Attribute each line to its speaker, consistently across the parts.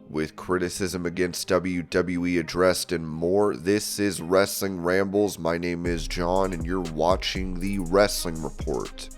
Speaker 1: With criticism against WWE addressed and more, this is Wrestling Rambles. My name is John, and you're watching the Wrestling Report.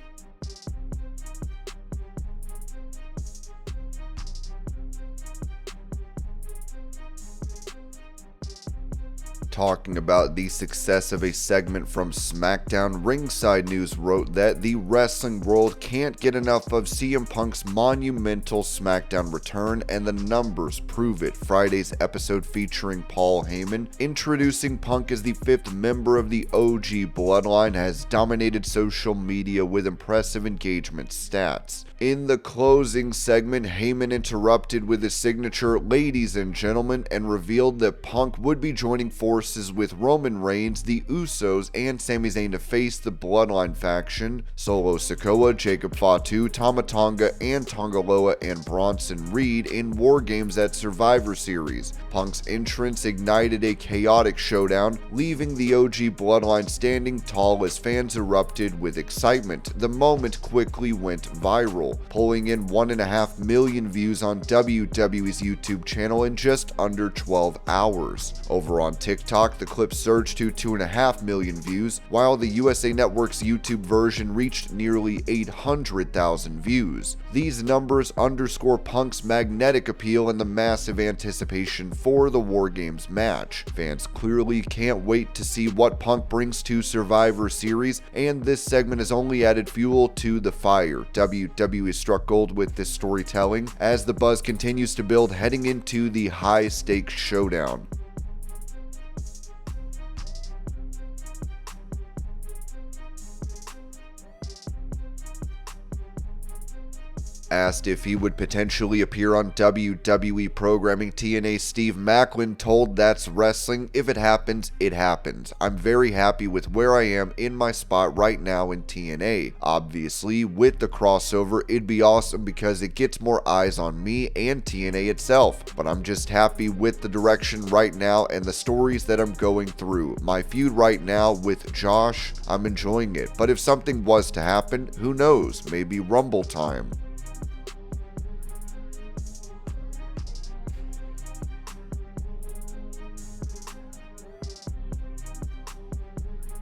Speaker 1: Talking about the success of a segment from SmackDown, Ringside News wrote that the wrestling world can't get enough of CM Punk's monumental SmackDown return, and the numbers prove it. Friday's episode featuring Paul Heyman introducing Punk as the 5th member of the OG Bloodline has dominated social media with impressive engagement stats. In the closing segment, Heyman interrupted with his signature "Ladies and Gentlemen" and revealed that Punk would be joining forces with Roman Reigns, the Usos, and Sami Zayn to face the Bloodline faction, Solo Sikoa, Jacob Fatu, Tama Tonga, and Tonga Loa and Bronson Reed in War Games at Survivor Series. Punk's entrance ignited a chaotic showdown, leaving the OG Bloodline standing tall as fans erupted with excitement. The moment quickly went viral, pulling in 1.5 million views on WWE's YouTube channel in just under 12 hours. Over on TikTok, the clip surged to 2.5 million views, while the USA Network's YouTube version reached nearly 800,000 views. These numbers underscore Punk's magnetic appeal and the massive anticipation for the War Games match. Fans clearly can't wait to see what Punk brings to Survivor Series, and this segment has only added fuel to the fire. WWE struck gold with this storytelling as the buzz continues to build heading into the high-stakes showdown. Asked if he would potentially appear on WWE programming, TNA's Steve Maclin told "That's wrestling. If it happens, it happens. I'm very happy with where I am in my spot right now in TNA. Obviously, with the crossover, it'd be awesome because it gets more eyes on me and TNA itself. But I'm just happy with the direction right now and the stories that I'm going through. My feud right now with Josh, I'm enjoying it. But if something was to happen, who knows? Maybe Rumble time."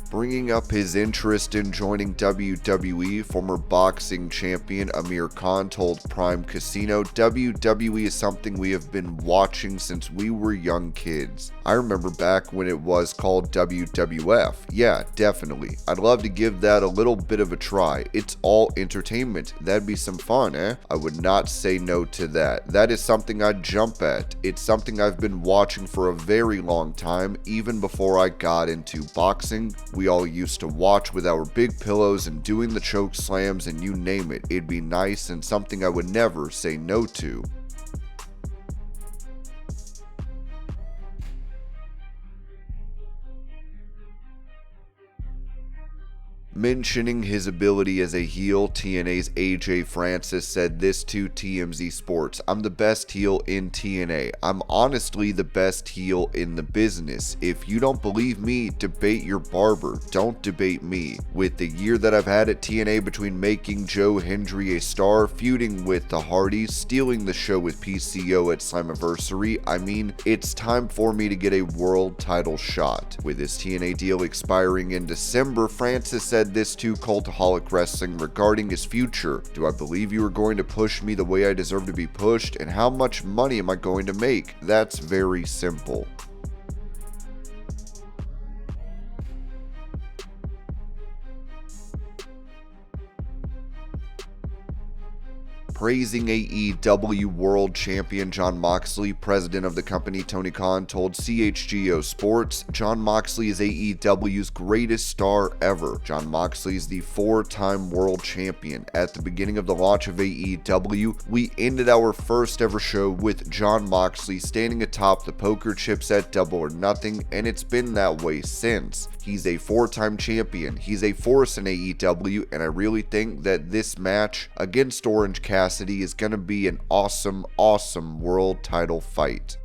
Speaker 1: Bringing up his interest in joining WWE, former boxing champion Amir Khan told Prime Casino, "WWE is something we have been watching since we were young kids. I remember back when it was called WWF. Yeah, definitely. I'd love to give that a little bit of a try. It's all entertainment. That'd be some fun, eh? I would not say no to that. That is something I'd jump at. It's something I've been watching for a very long time, even before I got into boxing. We all used to watch with our big pillows and doing the choke slams and you name it. It'd be nice and something I would never say no to." Mentioning his ability as a heel, TNA's AJ Francis said this to TMZ Sports, "I'm the best heel in TNA. I'm honestly the best heel in the business. If you don't believe me, debate your barber. Don't debate me. With the year that I've had at TNA between making Joe Hendry a star, feuding with the Hardys, stealing the show with PCO at Slammiversary, I mean, it's time for me to get a world title shot." With his TNA deal expiring in December, Francis said this to Cultaholic Wrestling regarding his future. "Do I believe you are going to push me the way I deserve to be pushed? And how much money am I going to make? That's very simple." Praising AEW World Champion Jon Moxley, president of the company Tony Khan told CHGO Sports, "Jon Moxley is AEW's greatest star ever. Jon Moxley is the 4-time world champion. At the beginning of the launch of AEW, we ended our first ever show with Jon Moxley standing atop the poker chips at Double or Nothing, and it's been that way since. He's a 4-time champion. He's a force in AEW, and I really think that this match against Orange Cassidy is going to be an awesome, awesome world title fight."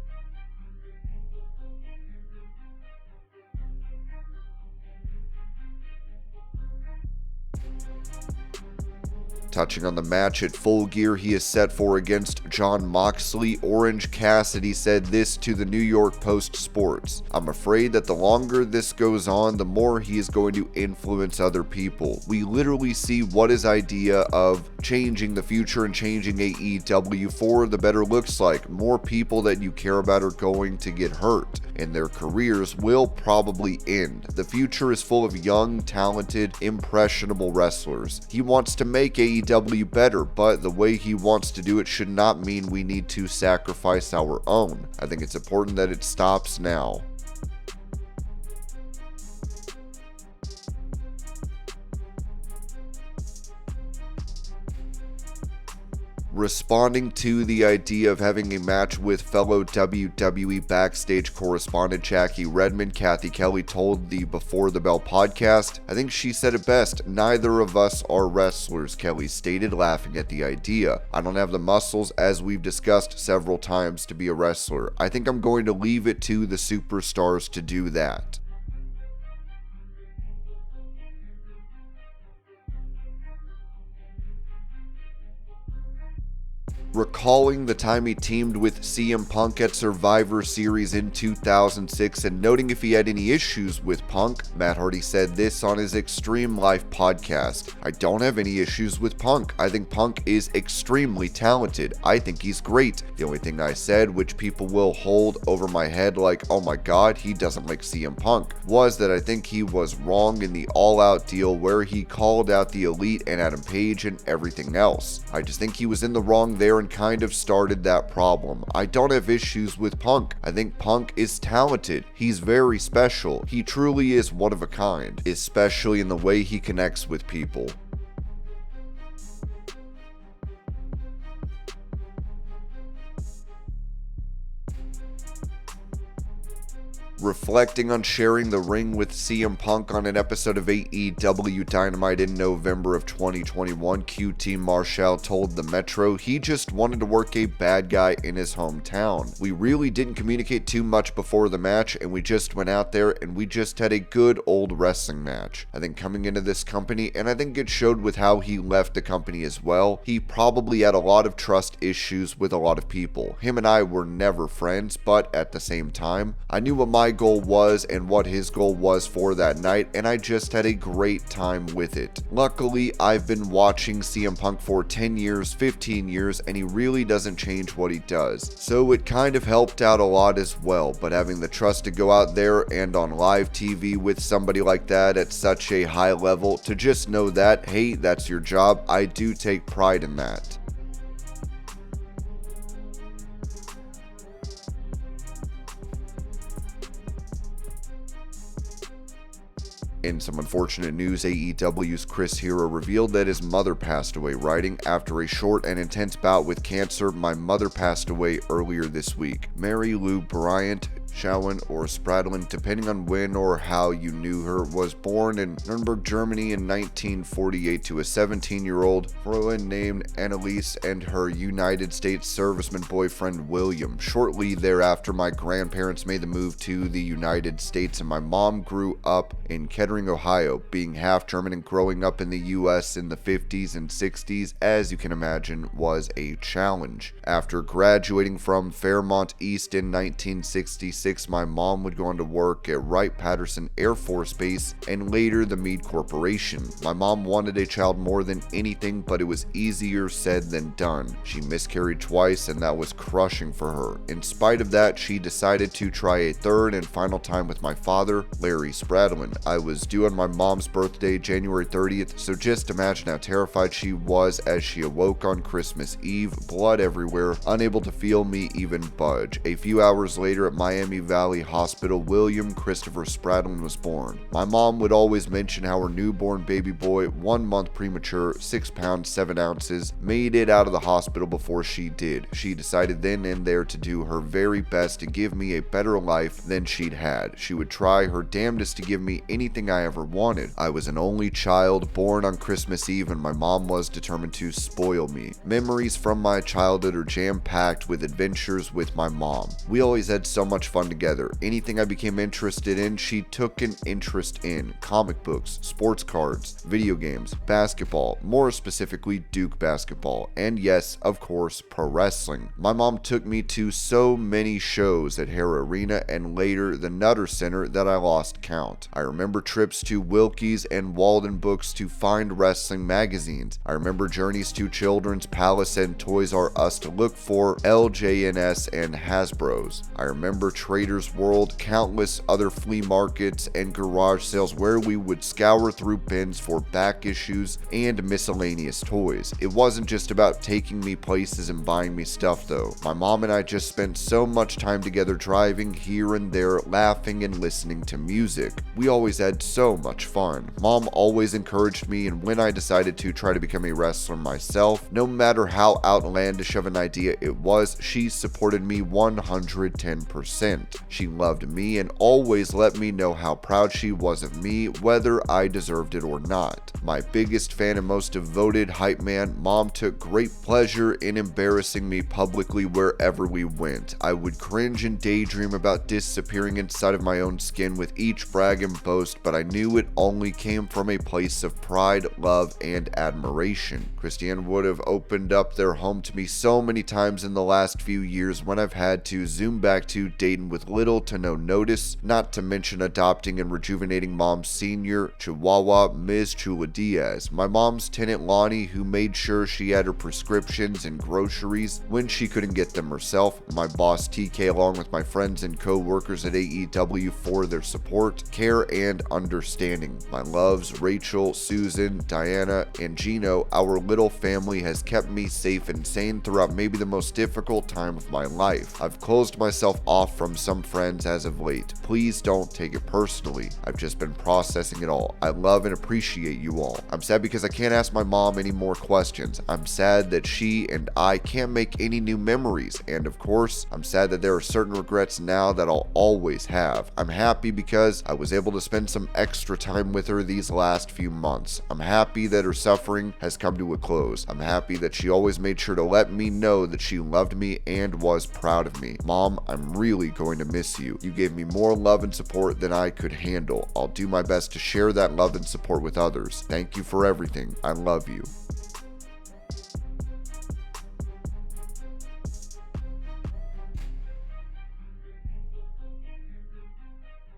Speaker 1: Touching on the match at Full Gear he is set for against Jon Moxley, Orange Cassidy said this to the New York Post Sports. "I'm afraid that the longer this goes on, the more he is going to influence other people. We literally see what his idea of changing the future and changing AEW for the better looks like. More people that you care about are going to get hurt, and their careers will probably end. The future is full of young, talented, impressionable wrestlers. He wants to make AEW better, but the way he wants to do it should not mean we need to sacrifice our own. I think it's important that it stops now." Responding to the idea of having a match with fellow WWE backstage correspondent Jackie Redmond, Cathy Kelly told the Before the Bell podcast, "I think she said it best. Neither of us are wrestlers," Kelly stated, laughing at the idea. "I don't have the muscles, as we've discussed several times, to be a wrestler. I think I'm going to leave it to the superstars to do that." Recalling the time he teamed with CM Punk at Survivor Series in 2006 and noting if he had any issues with Punk, Matt Hardy said this on his Extreme Life podcast. "I don't have any issues with Punk. I think Punk is extremely talented. I think he's great. The only thing I said, which people will hold over my head like, oh my god, he doesn't like CM Punk, was that I think he was wrong in the All Out deal where he called out the Elite and Adam Page and everything else. I just think he was in the wrong there and kind of started that problem. I don't have issues with Punk. I think Punk is talented. He's very special. He truly is one of a kind, especially in the way he connects with people." Reflecting on sharing the ring with CM Punk on an episode of AEW Dynamite in November of 2021, QT Marshall told the Metro he just wanted to work a bad guy in his hometown. "We really didn't communicate too much before the match, and we just went out there and we just had a good old wrestling match. I think coming into this company, and I think it showed with how he left the company as well, he probably had a lot of trust issues with a lot of people. Him and I were never friends, but at the same time, I knew what my goal was and what his goal was for that night, and I just had a great time with it. Luckily, I've been watching CM Punk for 10 years, 15 years, and he really doesn't change what he does. So it kind of helped out a lot as well, but having the trust to go out there and on live TV with somebody like that at such a high level, to just know that, hey, that's your job, I do take pride in that." In some unfortunate news, AEW's Chris Hero revealed that his mother passed away, writing, "After a short and intense bout with cancer, my mother passed away earlier this week. Mary Lou Bryant, Schauen, or Spradlin, depending on when or how you knew her, was born in Nuremberg, Germany in 1948 to a 17-year-old Fraulein named Anneliese and her United States serviceman boyfriend William. Shortly thereafter, my grandparents made the move to the United States, and my mom grew up in Kettering, Ohio. Being half German and growing up in the US in the 50s and 60s, as you can imagine, was a challenge. After graduating from Fairmont East in 1966, my mom would go on to work at Wright-Patterson Air Force Base and later the Meade Corporation. My mom wanted a child more than anything, but it was easier said than done. She miscarried twice, and that was crushing for her. In spite of that, she decided to try a third and final time with my father, Larry Spradlin. I was due on my mom's birthday, January 30th, so just imagine how terrified she was as she awoke on Christmas Eve, blood everywhere, unable to feel me even budge. A few hours later at Miami Valley Hospital, William Christopher Spradlin was born. My mom would always mention how her newborn baby boy, 1 month premature, 6 pounds 7 ounces, made it out of the hospital before she did. She decided then and there to do her very best to give me a better life than she'd had. She would try her damnedest to give me anything I ever wanted. I was an only child born on Christmas Eve, and my mom was determined to spoil me. Memories from my childhood are jam-packed with adventures with my mom. We always had so much fun fun together. Anything I became interested in, she took an interest in. Comic books, sports cards, video games, basketball, more specifically Duke basketball, and yes, of course, pro wrestling. My mom took me to so many shows at Hara Arena and later the Nutter Center that I lost count. I remember trips to Wilkie's and Walden Books to find wrestling magazines. I remember journeys to Children's Palace and Toys R Us to look for LJNS and Hasbro's. I remember Trader's World, countless other flea markets and garage sales where we would scour through bins for back issues and miscellaneous toys. It wasn't just about taking me places and buying me stuff though. My mom and I just spent so much time together driving here and there, laughing and listening to music. We always had so much fun. Mom always encouraged me, and when I decided to try to become a wrestler myself, no matter how outlandish of an idea it was, she supported me 110%. She loved me and always let me know how proud she was of me, whether I deserved it or not. My biggest fan and most devoted hype man, Mom took great pleasure in embarrassing me publicly wherever we went. I would cringe and daydream about disappearing inside of my own skin with each brag and boast, but I knew it only came from a place of pride, love, and admiration. Christiane would have opened up their home to me so many times in the last few years when I've had to zoom back to Dayton with little to no notice, not to mention adopting and rejuvenating Mom's senior Chihuahua, Ms. Chula Diaz. My mom's tenant Lonnie, who made sure she had her prescriptions and groceries when she couldn't get them herself. My boss TK, along with my friends and co-workers at AEW for their support, care, and understanding. My loves, Rachel, Susan, Diana, and Gino, our little family has kept me safe and sane throughout maybe the most difficult time of my life. I've closed myself off from some friends as of late. Please don't take it personally. I've just been processing it all. I love and appreciate you all. I'm sad because I can't ask my mom any more questions. I'm sad that she and I can't make any new memories. And of course, I'm sad that there are certain regrets now that I'll always have. I'm happy because I was able to spend some extra time with her these last few months. I'm happy that her suffering has come to a close. I'm happy that she always made sure to let me know that she loved me and was proud of me. Mom, I'm really going to miss you. You gave me more love and support than I could handle. I'll do my best to share that love and support with others. Thank you for everything. I love you.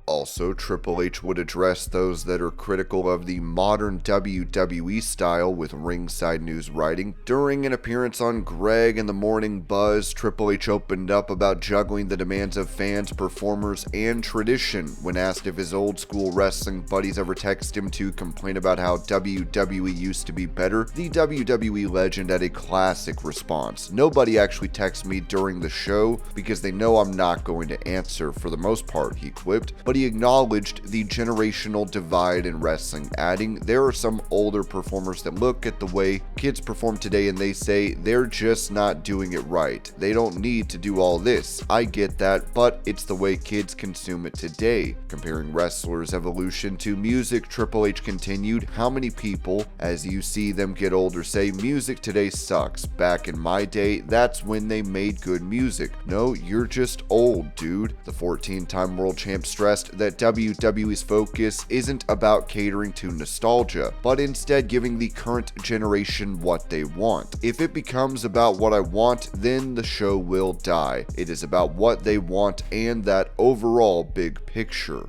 Speaker 1: Also, Triple H would address those that are critical of the modern WWE style with ringside news writing. During an appearance on Greg and the Morning Buzz, Triple H opened up about juggling the demands of fans, performers, and tradition. When asked if his old school wrestling buddies ever text him to complain about how WWE used to be better, the WWE legend had a classic response. Nobody actually texts me during the show because they know I'm not going to answer for the most part, he quipped, but he acknowledged the generational divide in wrestling, adding, there are some older performers that look at the way kids perform today and they say they're just not doing it right. They don't need to do all this. I get that, but it's the way kids consume it today. Comparing wrestlers' evolution to music, Triple H continued, how many people, as you see them get older, say music today sucks. Back in my day, that's when they made good music. No, you're just old, dude. The 14-time world champ stressed that WWE's focus isn't about catering to nostalgia, but instead giving the current generation what they want. If it becomes about what I want, then the show will die. It is about what they want and that overall big picture.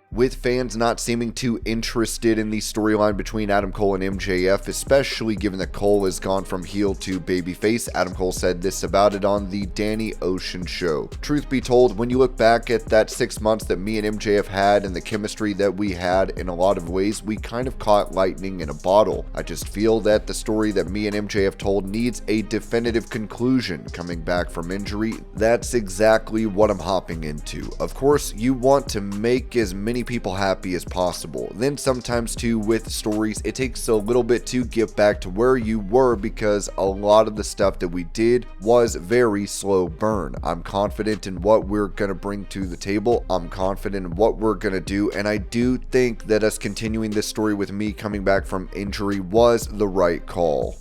Speaker 1: With fans not seeming too interested in the storyline between Adam Cole and MJF, especially given that Cole has gone from heel to babyface, Adam Cole said this about it on the Danny Ocean show. Truth be told, when you look back at that 6 months that me and MJF had and the chemistry that we had, in a lot of ways, we kind of caught lightning in a bottle. I just feel that the story that me and MJF told needs a definitive conclusion. Coming back from injury, that's exactly what I'm hopping into. Of course, you want to make as many people happy as possible. Then sometimes too, with stories, it takes a little bit to get back to where you were because a lot of the stuff that we did was very slow burn. I'm confident in what we're going to bring to the table. I'm confident in what we're going to do, and I do think that us continuing this story with me coming back from injury was the right call.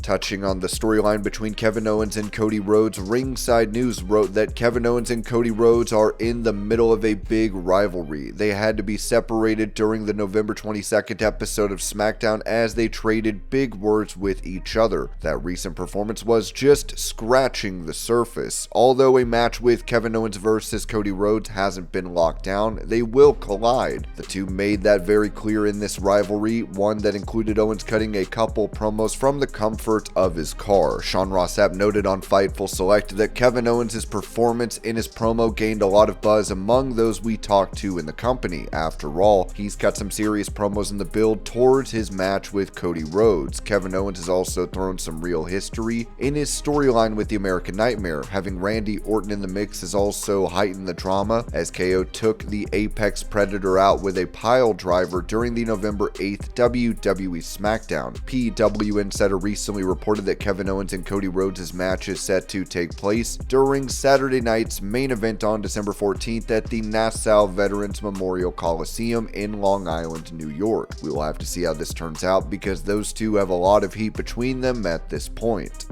Speaker 1: Touching on the storyline between Kevin Owens and Cody Rhodes, Ringside News wrote that Kevin Owens and Cody Rhodes are in the middle of a big rivalry. They had to be separated during the November 22nd episode of SmackDown as they traded big words with each other. That recent performance was just scratching the surface. Although a match with Kevin Owens versus Cody Rhodes hasn't been locked down, they will collide. The two made that very clear in this rivalry, one that included Owens cutting a couple promos from the comfort of his car. Sean Ross Sapp noted on Fightful Select that Kevin Owens' performance in his promo gained a lot of buzz among those we talked to in the company. After all, he's cut some serious promos in the build towards his match with Cody Rhodes. Kevin Owens has also thrown some real history in his storyline with the American Nightmare. Having Randy Orton in the mix has also heightened the drama, as KO took the Apex Predator out with a pile driver during the November 8th WWE SmackDown. PW Insider recently reported that Kevin Owens and Cody Rhodes' match is set to take place during Saturday night's main event on December 14th at the Nassau Veterans Memorial Coliseum in Long Island, New York. We will have to see how this turns out because those two have a lot of heat between them at this point.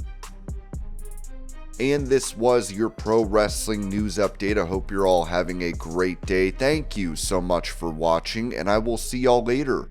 Speaker 1: And this was your pro wrestling news update. I hope you're all having a great day. Thank you so much for watching, and I will see y'all later.